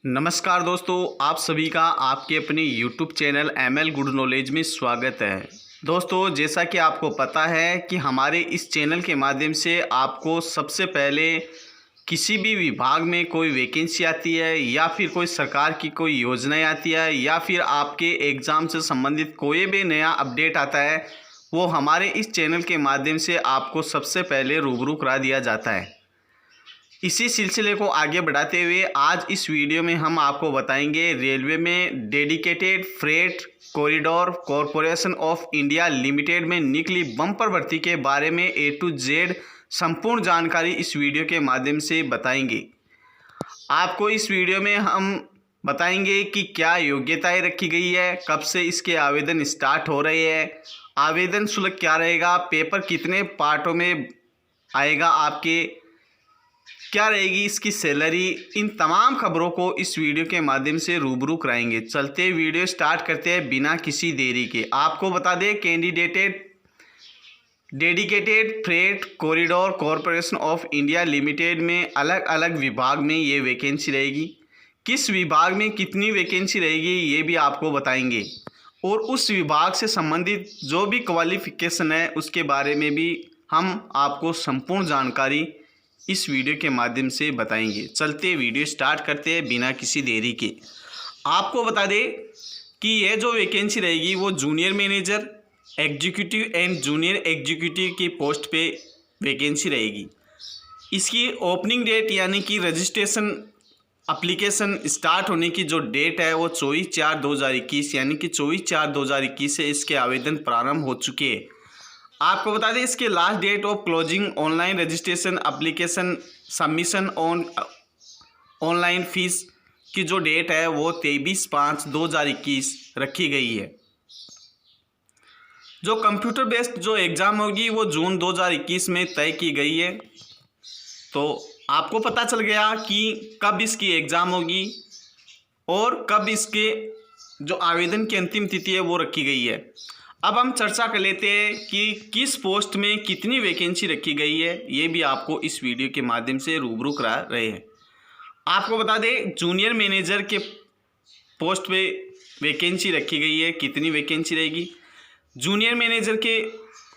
नमस्कार दोस्तों, आप सभी का आपके अपने YouTube channel ML good knowledge में स्वागत है। दोस्तों, जैसा कि आपको पता है कि हमारे इस चैनल के माध्यम से आपको सबसे पहले किसी भी विभाग में कोई वैकेंसी आती है या फिर कोई सरकार की कोई योजनाएं आती है या फिर आपके एग्ज़ाम से संबंधित कोई भी नया अपडेट आता है, वो हमारे इस चैनल के माध्यम से आपको सबसे पहले रूबरू करा दिया जाता है। इसी सिलसिले को आगे बढ़ाते हुए आज इस वीडियो में हम आपको बताएंगे रेलवे में dedicated freight corridor corporation of India limited में निकली बम्पर भर्ती के बारे में A to Z संपूर्ण जानकारी इस वीडियो के माध्यम से बताएंगे। आपको इस वीडियो में हम बताएंगे कि क्या योग्यताएं रखी गई है, कब से इसके आवेदन स्टार्ट हो रहे हैं, आवेदन शुल्क क्या रहेगा, पेपर कितने पार्टों में आएगा, आपके क्या रहेगी इसकी सैलरी, इन तमाम खबरों को इस वीडियो के माध्यम से रूबरू कराएंगे। चलते वीडियो स्टार्ट करते हैं बिना किसी देरी के। आपको बता दें, dedicated freight corridor corporation of India limited में अलग अलग विभाग में ये वैकेंसी रहेगी। किस विभाग में कितनी वैकेंसी रहेगी ये भी आपको बताएंगे और उस विभाग से संबंधित जो भी क्वालिफिकेशन है उसके बारे में भी हम आपको संपूर्ण जानकारी इस वीडियो के माध्यम से बताएंगे। चलते वीडियो स्टार्ट करते हैं बिना किसी देरी के। आपको बता दें कि यह जो वैकेंसी रहेगी वो junior manager, executive and junior executive की पोस्ट पे वैकेंसी रहेगी। इसकी ओपनिंग डेट यानी कि रजिस्ट्रेशन एप्लीकेशन स्टार्ट होने की जो डेट है वो 24/4/2021 यानी कि 24/4/2021 से इसके आवेदन प्रारंभ हो चुके हैं। आपको बता दें इसके last date of closing online registration application submission online fees की जो डेट है वो 23/5/2021 रखी गई है। जो कंप्यूटर बेस्ड जो एग्ज़ाम होगी वो जून 2021 में तय की गई है। तो आपको पता चल गया कि कब इसकी एग्ज़ाम होगी और कब इसके जो आवेदन की अंतिम तिथि है वो रखी गई है। अब हम चर्चा कर लेते हैं कि किस पोस्ट में कितनी वैकेंसी रखी गई है, ये भी आपको इस वीडियो के माध्यम से रूबरू करा रहे हैं। आपको बता दें जूनियर मैनेजर के पोस्ट पे वैकेंसी रखी गई है। कितनी वैकेंसी रहेगी? जूनियर मैनेजर के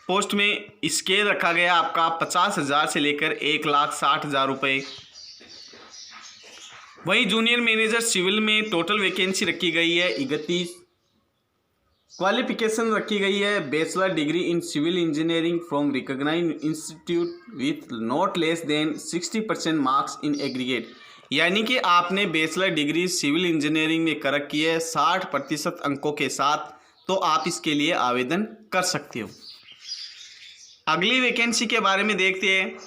पोस्ट में स्केल रखा गया आपका 50,000 से लेकर 1,60,000 रुपये। वहीं जूनियर मैनेजर सिविल में टोटल वैकेंसी रखी गई है 31। क्वालिफिकेशन रखी गई है bachelor degree in civil engineering from recognised institute with not less than 60% marks in aggregate, यानी कि आपने बैचलर डिग्री सिविल इंजीनियरिंग में कर रखी है 60% अंकों के साथ, तो आप इसके लिए आवेदन कर सकते हो। अगली वैकेंसी के बारे में देखते हैं।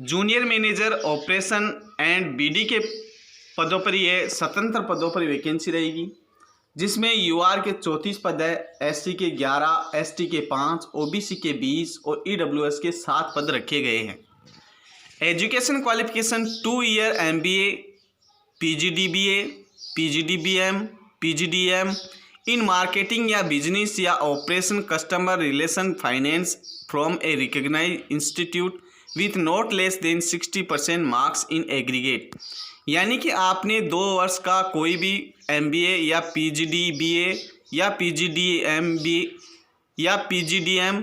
Junior manager operation and BD के पदों पर ये स्वतंत्र पदों पर वैकेंसी रहेगी, जिसमें UR के 34 पद है, SC के 11, ST के 5, OBC के 20 और EWS के 7 पद रखे गए हैं। Education qualification 2 year MBA, PGDBA, PGDBM, PGDM in marketing या बिजनेस या operation customer relation finance from a recognised institute with not less than 60% marks in aggregate, यानी कि आपने 2 वर्ष का कोई भी MBA या PGDBA या PGDMB या PGDM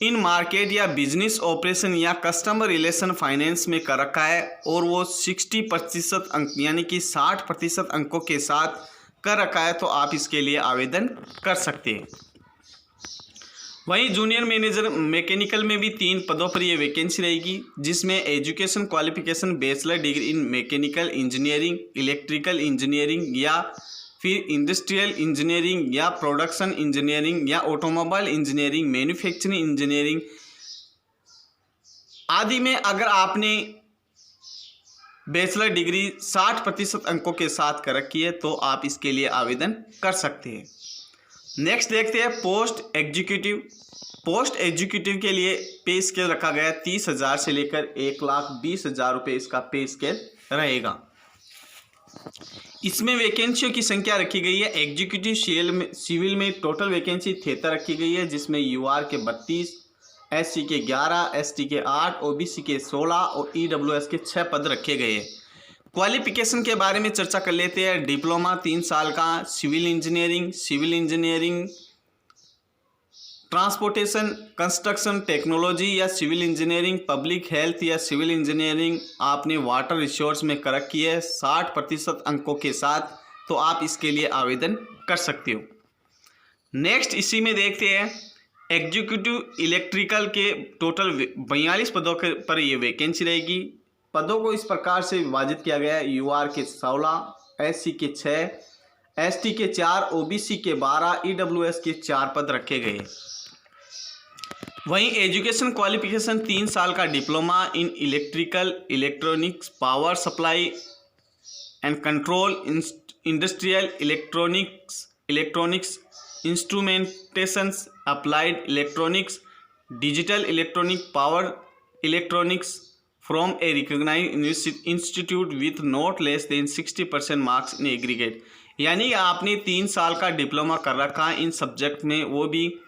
इन मार्केट या बिजनेस ऑपरेशन या कस्टमर रिलेशन फाइनेंस में कर रखा है और वो 60% अंक यानी कि 60% अंकों के साथ कर रखा है, तो आप इसके लिए आवेदन कर सकते हैं। वहीं जूनियर मैनेजर मैकेनिकल में भी 3 पदों पर ये वैकेंसी रहेगी, जिसमें एजुकेशन क्वालिफिकेशन बैचलर डिग्री इन मैकेनिकल इंजीनियरिंग, इलेक्ट्रिकल इंजीनियरिंग या फिर इंडस्ट्रियल इंजीनियरिंग या प्रोडक्शन इंजीनियरिंग या ऑटोमोबाइल इंजीनियरिंग, मैन्युफैक्चरिंग इंजीनियरिंग आदि में अगर आपने बैचलर डिग्री 60% अंकों के साथ कर रखी है तो आप इसके लिए आवेदन कर सकते हैं। नेक्स्ट देखते हैं पोस्ट एग्जीक्यूटिव। पोस्ट एग्जीक्यूटिव के लिए पे स्केल रखा गया 30,000 से लेकर 1,20,000 रुपये इसका पे स्केल रहेगा। इसमें वैकेंसियों की संख्या रखी गई है। एग्जीक्यूटिव सिविल में टोटल वैकेंसी 73 रखी गई है, जिसमें UR के 32, SC के 11, ST के 8, OBC के 16 और EWS के 6 पद रखे गए हैं। क्वालिफिकेशन के बारे में चर्चा कर लेते हैं। डिप्लोमा 3 साल का civil engineering transportation, construction technology या सिविल इंजीनियरिंग, पब्लिक हेल्थ या सिविल इंजीनियरिंग आपने वाटर रिसोर्स में कर रखी है 60% अंकों के साथ, तो आप इसके लिए आवेदन कर सकते हो। नेक्स्ट इसी में देखते हैं एग्जीक्यूटिव इलेक्ट्रिकल के टोटल 42 पदों पर ये वैकेंसी रहेगी। पदों को इस प्रकार से विभाजित किया गया है, यूआर के 16, एससी के 6, एसटी के 4, ओबीसी के 12, ईडब्ल्यूएस के 4 पद रखे गए। वहीं एजुकेशन क्वालिफिकेशन 3 साल का diploma in electrical, electronics, power supply and control, industrial electronics instrumentations, applied electronics, digital electronic, power electronics from a recognised institute with not less than 60% marks in aggregate. यानी आपने 3 साल का डिप्लोमा कर रखा है इन subject में, वो भी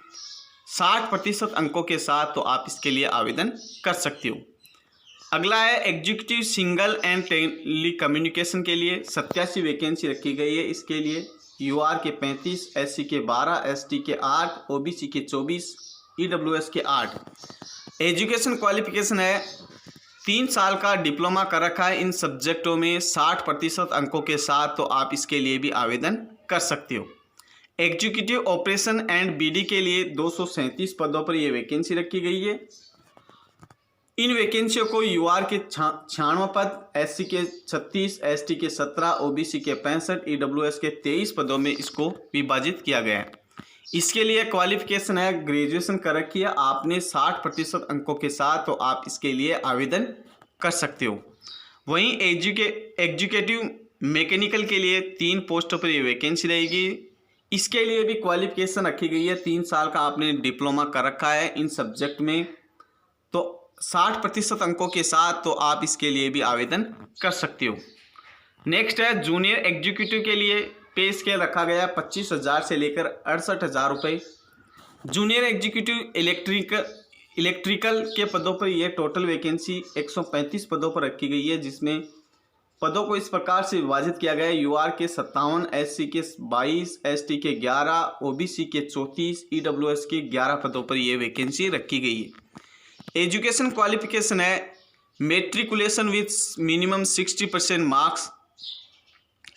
60% अंकों के साथ, तो आप इसके लिए आवेदन कर सकते हो। अगला है executive signal and telecommunication के लिए 87 वैकेंसी रखी गई है। इसके लिए यूआर के 35, एससी के 12, एसटी के 8, ओबीसी के 24, ईडब्ल्यूएस के 8। एजुकेशन क्वालिफिकेशन है 3 साल का डिप्लोमा कर रखा है इन सब्जेक्टों में 60% अंकों के साथ, तो आप इसके लिए भी आवेदन कर सकते हो। एग्जीक्यूटिव ऑपरेशन एंड बीडी के लिए 237 पदों पर यह वैकेंसी रखी गई है। इन वैकेंसियों को यूआर के 96 पद, एससी के 36, एसटी के 17, ओबीसी के 65, ईडब्ल्यूएस के 23 पदों में इसको विभाजित किया गया है। इसके लिए क्वालिफिकेशन है ग्रेजुएशन कर रखी है आपने 60% अंकों के साथ, तो आप इसके लिए आवेदन कर सकते हो। वहीं एग्जीक्यूटिव मैकेनिकल के लिए 3 पोस्टों पर ये वैकेंसी रहेगी। इसके लिए भी क्वालिफिकेशन रखी गई है 3 साल का आपने डिप्लोमा कर रखा है इन सब्जेक्ट में, तो 60% अंकों के साथ, तो आप इसके लिए भी आवेदन कर सकते हो। नेक्स्ट है जूनियर एग्जीक्यूटिव के लिए पे स्केल रखा गया 25,000 से लेकर 68,000 रुपये। जूनियर एग्जीक्यूटिव इलेक्ट्रिकल के पदों पर यह टोटल वैकेंसी 135 पदों पर रखी गई है, जिसमें पदों को इस प्रकार से विभाजित किया गया है। यूआर के 57, एससी के 22, एसटी के 11, ओबीसी के 34, ईडब्ल्यूएस के 11 पदों पर यह वैकेंसी रखी गई है। एजुकेशन क्वालिफिकेशन है मेट्रिकुलेशन विथ मिनिमम 60% मार्क्स,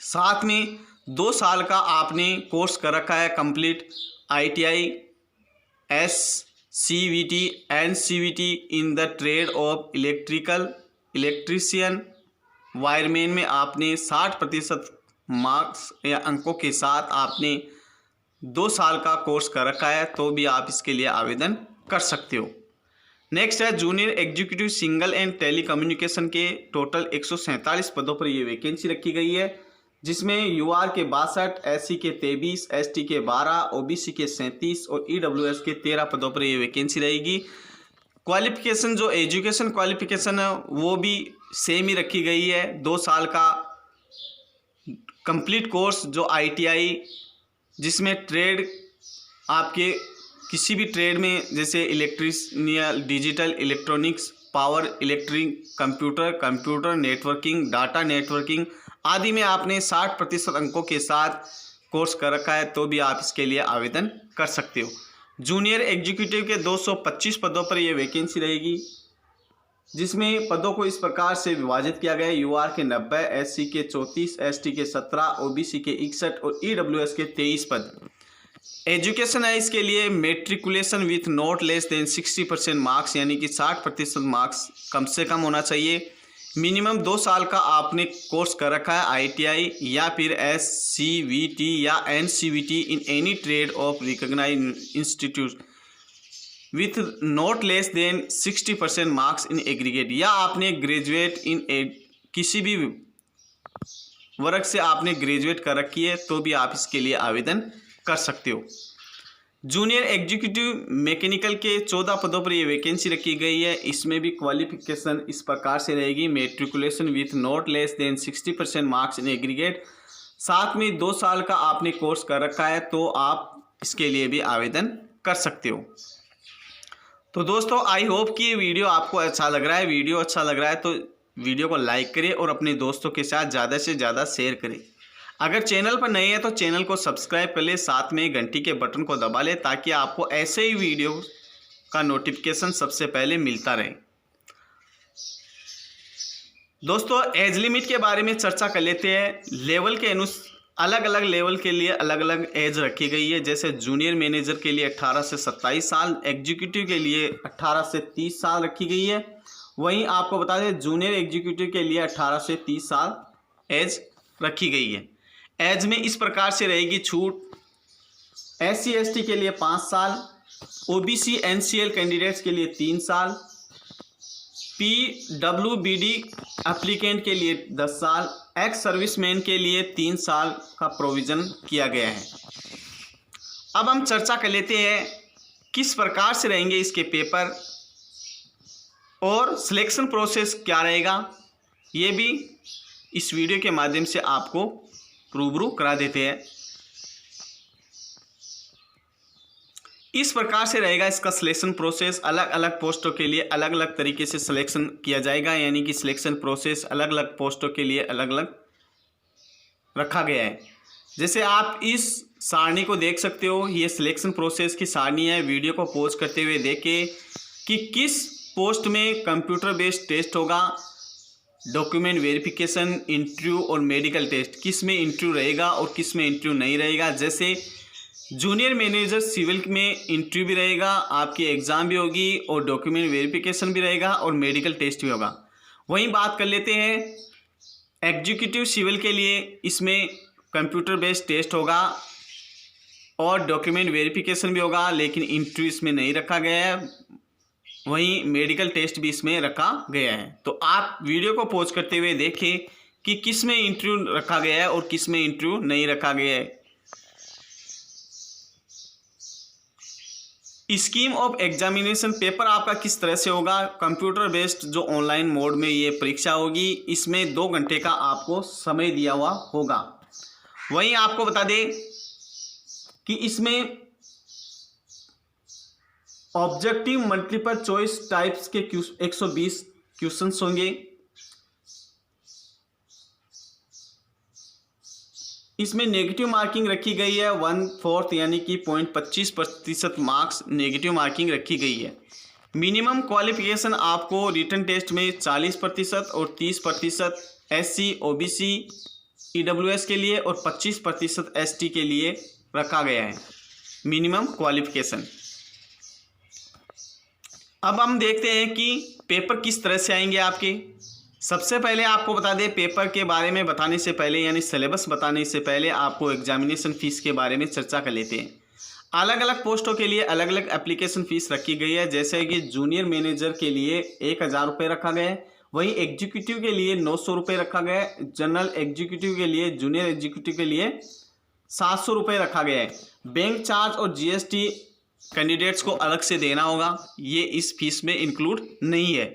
साथ में 2 साल का आपने कोर्स कर रखा है complete ITI, SCVT and CVT in the trade off electrician, wireman में आपने 60% मार्क्स या अंकों के साथ आपने 2 साल का कोर्स कर रखा है, तो भी आप इसके लिए आवेदन कर सकते हो। नेक्स्ट है junior executive signal and telecommunication के टोटल 147 पदों पर ये वैकेंसी रखी गई है, जिसमें यूआर के 62, एससी के 23, एसटी के 12, ओबीसी के 37 और ईडब्ल्यूएस के 13 पदों पर ये वैकेंसी रहेगी। क्वालिफिकेशन जो एजुकेशन क्वालिफिकेशन है वो भी सेम ही रखी गई है, 2 साल का कंप्लीट कोर्स जो आईटीआई, जिसमें ट्रेड आपके किसी भी ट्रेड में जैसे electrician, digital electronics, power electric, computer networking, data networking आदि में आपने 60% अंकों के साथ कोर्स कर रखा है, तो भी आप इसके लिए आवेदन कर सकते हो। जूनियर एग्जीक्यूटिव के 225 पदों पर यह वैकेंसी रहेगी, जिसमें पदों को इस प्रकार से विभाजित किया गया है। यूआर के 90, एससी के 34, एसटी के 17, ओबीसी के 61 और ईडब्ल्यूएस के 23 पद। एजुकेशन है इसके लिए matriculation with not less than 60% marks, यानी कि 60% मार्क्स कम से कम होना चाहिए। मिनिमम 2 साल का आपने कोर्स कर रखा है आईटीआई या फिर एससीवीटी या NCVT in any trade of recognised institute with not less than 60% marks in aggregate, या आपने ग्रेजुएट इन किसी भी वर्ग से आपने ग्रेजुएट कर रखी है, तो भी आप इसके लिए आवेदन कर सकते हो। जूनियर एग्जीक्यूटिव मैकेनिकल के 14 पदों पर ये वैकेंसी रखी गई है। इसमें भी क्वालिफिकेशन इस प्रकार से रहेगी matriculation with not less than 60% marks in aggregate, साथ में 2 साल का आपने कोर्स कर रखा है, तो आप इसके लिए भी आवेदन कर सकते हो। तो दोस्तों आई होप कि ये वीडियो आपको अच्छा लग रहा है। वीडियो अच्छा लग रहा है तो वीडियो को लाइक करें और अपने दोस्तों के साथ ज़्यादा से ज़्यादा शेयर करें। अगर चैनल पर नए हैं तो चैनल को सब्सक्राइब कर ले, साथ में घंटी के बटन को दबा ले ताकि आपको ऐसे ही वीडियो का नोटिफिकेशन सबसे पहले मिलता रहे। दोस्तों, एज लिमिट के बारे में चर्चा कर लेते हैं। लेवल के अलग अलग लेवल के लिए अलग अलग एज रखी गई है। जैसे जूनियर मैनेजर के लिए 18 से 27 साल, एग्जीक्यूटिव के लिए 18 से 30 साल रखी गई है। वहीं आपको बता दें जूनियर एग्जीक्यूटिव के लिए 18 से 30 साल एज रखी गई है। एज में इस प्रकार से रहेगी छूट। SC ST के लिए 5 साल, OBC NCL कैंडिडेट्स के लिए 3 साल, PWBD एप्लीकेंट के लिए 10 साल, एक्स सर्विसमैन के लिए 3 साल का प्रोविज़न किया गया है। अब हम चर्चा कर लेते हैं किस प्रकार से रहेंगे इसके पेपर और सिलेक्शन प्रोसेस क्या रहेगा, ये भी इस वीडियो के माध्यम से आपको रूबरू करा देते हैं। इस प्रकार से रहेगा इसका सिलेक्शन प्रोसेस। अलग अलग पोस्टों के लिए अलग अलग तरीके से सिलेक्शन किया जाएगा, यानी कि सिलेक्शन प्रोसेस अलग अलग पोस्टों के लिए अलग अलग रखा गया है। जैसे आप इस सारणी को देख सकते हो, ये सिलेक्शन प्रोसेस की सारणी है। वीडियो को पॉज करते हुए देखें कि किस पोस्ट में कंप्यूटर बेस्ड टेस्ट होगा, डॉक्यूमेंट वेरिफिकेशन, इंटरव्यू और मेडिकल टेस्ट, किस में इंटरव्यू रहेगा और किस में इंटरव्यू नहीं रहेगा। जैसे जूनियर मैनेजर सिविल में इंटरव्यू भी रहेगा, आपकी एग्ज़ाम भी होगी और डॉक्यूमेंट वेरिफिकेशन भी रहेगा और मेडिकल टेस्ट भी होगा। वहीं बात कर लेते हैं एग्जीक्यूटिव सिविल के लिए, इसमें कंप्यूटर बेस्ड टेस्ट होगा और डॉक्यूमेंट वेरिफिकेशन भी होगा, लेकिन इंटरव्यू इसमें नहीं रखा गया है। वहीं मेडिकल टेस्ट भी इसमें रखा गया है। तो आप वीडियो को पॉज करते हुए देखें कि किस में इंटरव्यू रखा गया है और किस में इंटरव्यू नहीं रखा गया है। स्कीम ऑफ एग्जामिनेशन, पेपर आपका किस तरह से होगा। कंप्यूटर बेस्ड जो ऑनलाइन मोड में ये परीक्षा होगी, इसमें 2 घंटे का आपको समय दिया हुआ होगा। वहीं आपको बता दें कि इसमें ऑब्जेक्टिव मल्टीपल चॉइस टाइप्स के 120 क्वेश्चंस होंगे। इसमें नेगेटिव मार्किंग रखी गई है 1/4 यानी कि 0.25% मार्क्स नेगेटिव मार्किंग रखी गई है। मिनिमम क्वालिफिकेशन आपको रिटन टेस्ट में 40% और 30% SC OBC EWS के लिए और 25% ST के लिए रखा गया है मिनिमम क्वालिफिकेशन। अब हम देखते हैं कि पेपर किस तरह से आएंगे आपके। सबसे पहले आपको बता दें, पेपर के बारे में बताने से पहले यानी सिलेबस बताने से पहले आपको एग्जामिनेशन फ़ीस के बारे में चर्चा कर लेते हैं। अलग अलग पोस्टों के लिए अलग अलग एप्लीकेशन फ़ीस रखी गई है। जैसे कि जूनियर मैनेजर के लिए 1000 रुपये रखा गया है, वहीं एग्जीक्यूटिव के लिए 900 रुपये रखा गया है, जनरल एग्जीक्यूटिव के लिए, जूनियर एग्जीक्यूटिव के लिए 700 रुपये रखा गया है। बैंक चार्ज और GST कैंडिडेट्स को अलग से देना होगा, ये इस फीस में इंक्लूड नहीं है।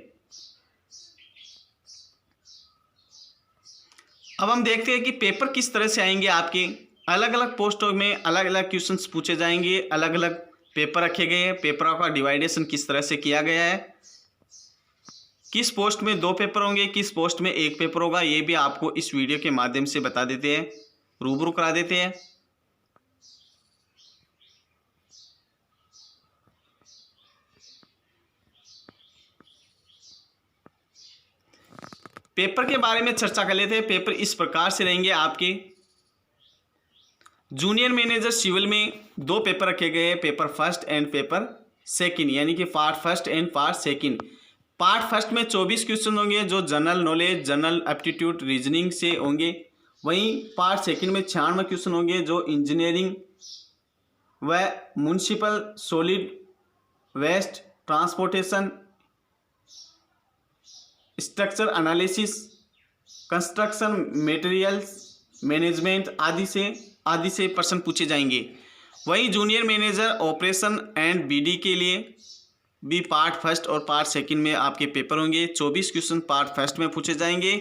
अब हम देखते हैं कि पेपर किस तरह से आएंगे आपके। अलग अलग पोस्टों में अलग अलग क्वेश्चंस पूछे जाएंगे, अलग अलग पेपर रखे गए हैं। पेपरों का डिवाइडेशन किस तरह से किया गया है, किस पोस्ट में 2 पेपर होंगे, किस पोस्ट में 1 पेपर होगा, ये भी आपको इस वीडियो के माध्यम से बता देते हैं, रूबरू करा देते हैं। पेपर के बारे में चर्चा कर लेते हैं। पेपर इस प्रकार से रहेंगे आपके। जूनियर मैनेजर सिविल में 2 पेपर रखे गए हैं, paper first and paper second, यानी कि part first and part second. Part first में 24 क्वेश्चन होंगे जो general knowledge, general aptitude, reasoning से होंगे। वहीं पार्ट सेकंड में 96 क्वेश्चन होंगे जो इंजीनियरिंग व municipal solid waste transportation, structure analysis, construction materials management आदि से प्रश्न पूछे जाएंगे। वहीं junior manager operation and BD के लिए भी पार्ट फर्स्ट और पार्ट सेकंड में आपके पेपर होंगे। 24 क्वेश्चन पार्ट फर्स्ट में पूछे जाएंगे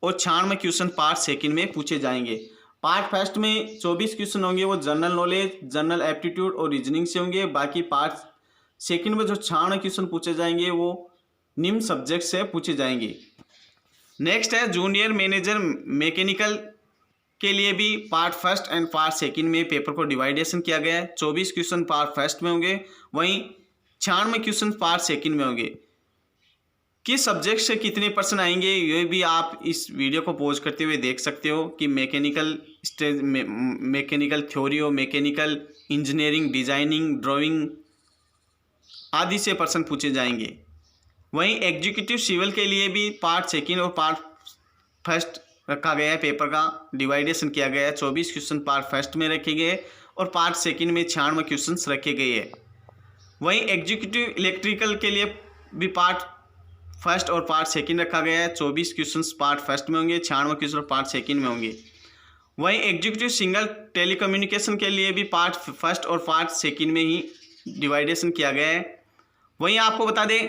और 96 क्वेश्चन पार्ट सेकंड में पूछे जाएंगे। पार्ट फर्स्ट में 24 क्वेश्चन होंगे वो जनरल नॉलेज, जनरल एप्टीट्यूड और रीजनिंग से होंगे। बाकी पार्ट सेकंड में जो 96 क्वेश्चन पूछे जाएंगे वो निम्न सब्जेक्ट से पूछे जाएंगे। नेक्स्ट है जूनियर मैनेजर मैकेनिकल के लिए भी part first and part second में पेपर को डिवाइडेशन किया गया है। 24 क्वेश्चन पार्ट फर्स्ट में होंगे, वहीं 96 क्वेश्चन पार्ट सेकंड में होंगे। किस सब्जेक्ट से कितने परसेंट आएंगे ये भी आप इस वीडियो को पॉज करते हुए देख सकते हो कि मैकेनिकल थ्योरी हो, मैकेनिकल इंजीनियरिंग, डिजाइनिंग, ड्राइंग आदि से प्रश्न पूछे जाएंगे। वहीं एग्जीक्यूटिव सिविल के लिए भी पार्ट सेकंड और पार्ट फर्स्ट रखा गया है, पेपर का डिवाइडेशन किया गया है। 24 क्वेश्चन पार्ट फर्स्ट में रखे गए और पार्ट सेकंड में 96 क्वेश्चन रखे गए हैं। वहीं एग्जीक्यूटिव इलेक्ट्रिकल के लिए भी पार्ट फर्स्ट और पार्ट सेकंड रखा गया है। 24 क्वेश्चन पार्ट फर्स्ट में होंगे, 96 क्वेश्चन पार्ट सेकंड में होंगे। वहीं एग्जीक्यूटिव सिंगल टेलीकम्युनिकेशन के लिए भी पार्ट फर्स्ट और पार्ट सेकंड में ही डिवाइडेशन किया गया है। वहीं आपको बता दें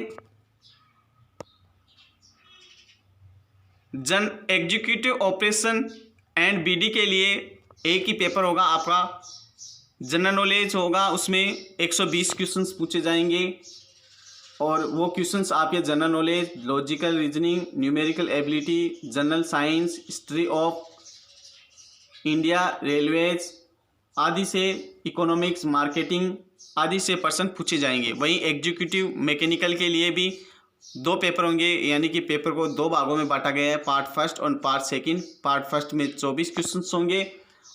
एग्जीक्यूटिव ऑपरेशन एंड बीडी के लिए एक ही पेपर होगा आपका, जनरल नॉलेज होगा, उसमें 120 क्वेश्चंस पूछे जाएंगे और वो क्वेश्चंस आपके general knowledge, logical reasoning, numerical ability, general science, history of India, railways आदि से, इकोनॉमिक्स, मार्केटिंग आदि से प्रश्न पूछे जाएंगे। वहीं एग्जीक्यूटिव मैकेनिकल के लिए भी 2 पेपर होंगे, यानी कि पेपर को 2 भागों में बांटा गया है, पार्ट फर्स्ट और पार्ट सेकंड। पार्ट फर्स्ट में 24 क्वेश्चन होंगे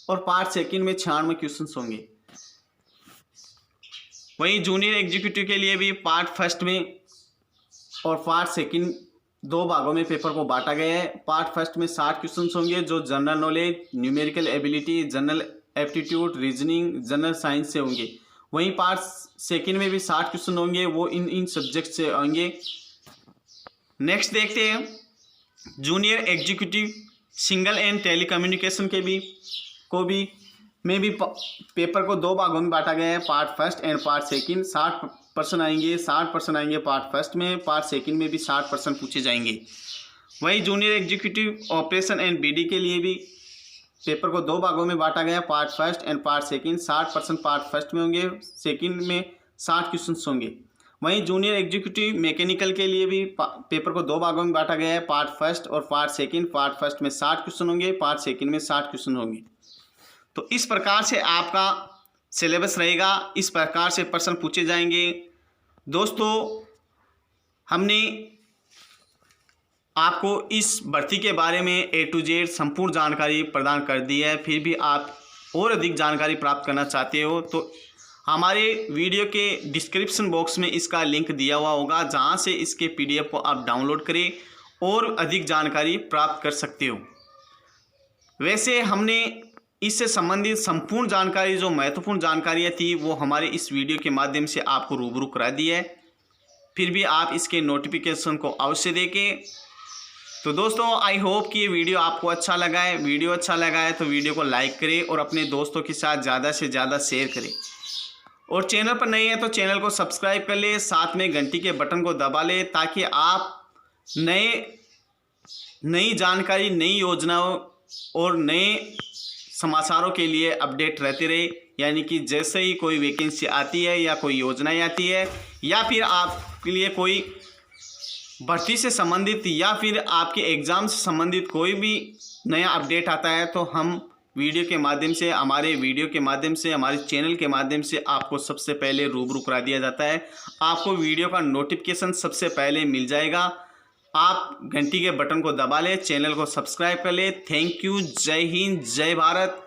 और पार्ट सेकंड में 96 क्वेश्चन होंगे। वहीं जूनियर एग्जीक्यूटिव के लिए भी पार्ट फर्स्ट में और पार्ट सेकंड 2 भागों में पेपर को बांटा गया है। पार्ट फर्स्ट में 60 क्वेश्चन होंगे जो general knowledge, numerical ability, general aptitude, reasoning, general science से होंगे। वहीं पार्ट सेकंड में भी 60 क्वेश्चन होंगे, वो इन सब्जेक्ट से होंगे। नेक्स्ट देखते हैं junior executive signal and telecommunication के भी पेपर को 2 भागों में बांटा गया है, part first and part second. 60% आएंगे, 60% आएंगे पार्ट फर्स्ट में, पार्ट सेकंड में भी 60% पूछे जाएंगे। वहीं junior executive operation and BD के लिए भी पेपर को 2 भागों में बांटा गया है, part first and part second. 60% part first में होंगे, सेकंड में 60 क्वेश्चन होंगे। वहीं जूनियर एग्जीक्यूटिव मैकेनिकल के लिए भी पेपर को 2 भागों में बांटा गया है, पार्ट फर्स्ट और पार्ट सेकंड। पार्ट फर्स्ट में 60 क्वेश्चन होंगे, पार्ट सेकंड में 60 क्वेश्चन होंगे। तो इस प्रकार से आपका सिलेबस रहेगा, इस प्रकार से प्रश्न पूछे जाएंगे। दोस्तों, हमने आपको इस भर्ती के बारे में A to Z संपूर्ण जानकारी प्रदान कर दी है। फिर भी आप और अधिक जानकारी प्राप्त करना चाहते हो तो हमारे वीडियो के डिस्क्रिप्शन बॉक्स में इसका लिंक दिया हुआ होगा, जहां से इसके PDF को आप डाउनलोड करें और अधिक जानकारी प्राप्त कर सकते हो। वैसे हमने इससे संबंधित संपूर्ण जानकारी, जो महत्वपूर्ण जानकारियाँ थी, वो हमारे इस वीडियो के माध्यम से आपको रूबरू करा दी है। फिर भी आप इसके नोटिफिकेशन को अवश्य देखें। तो दोस्तों, आई होप कि ये वीडियो आपको अच्छा लगा है। वीडियो अच्छा लगा है तो वीडियो को लाइक करें और अपने दोस्तों के साथ ज़्यादा से ज़्यादा शेयर करें। और चैनल पर नए हैं तो चैनल को सब्सक्राइब कर ले, साथ में घंटी के बटन को दबा ले, ताकि आप नई जानकारी, नई योजनाओं और नए समाचारों के लिए अपडेट रहते रहे। यानी कि जैसे ही कोई वैकेंसी आती है या कोई योजनाएं आती है या फिर आपके लिए कोई भर्ती से संबंधित या फिर आपके एग्ज़ाम से संबंधित कोई भी नया अपडेट आता है, तो हम वीडियो के माध्यम से, हमारे वीडियो के माध्यम से, हमारे चैनल के माध्यम से आपको सबसे पहले रूबरू करा दिया जाता है। आपको वीडियो का नोटिफिकेशन सबसे पहले मिल जाएगा। आप घंटी के बटन को दबा लें, चैनल को सब्सक्राइब कर लें। Thank you. जय हिंद, जय भारत।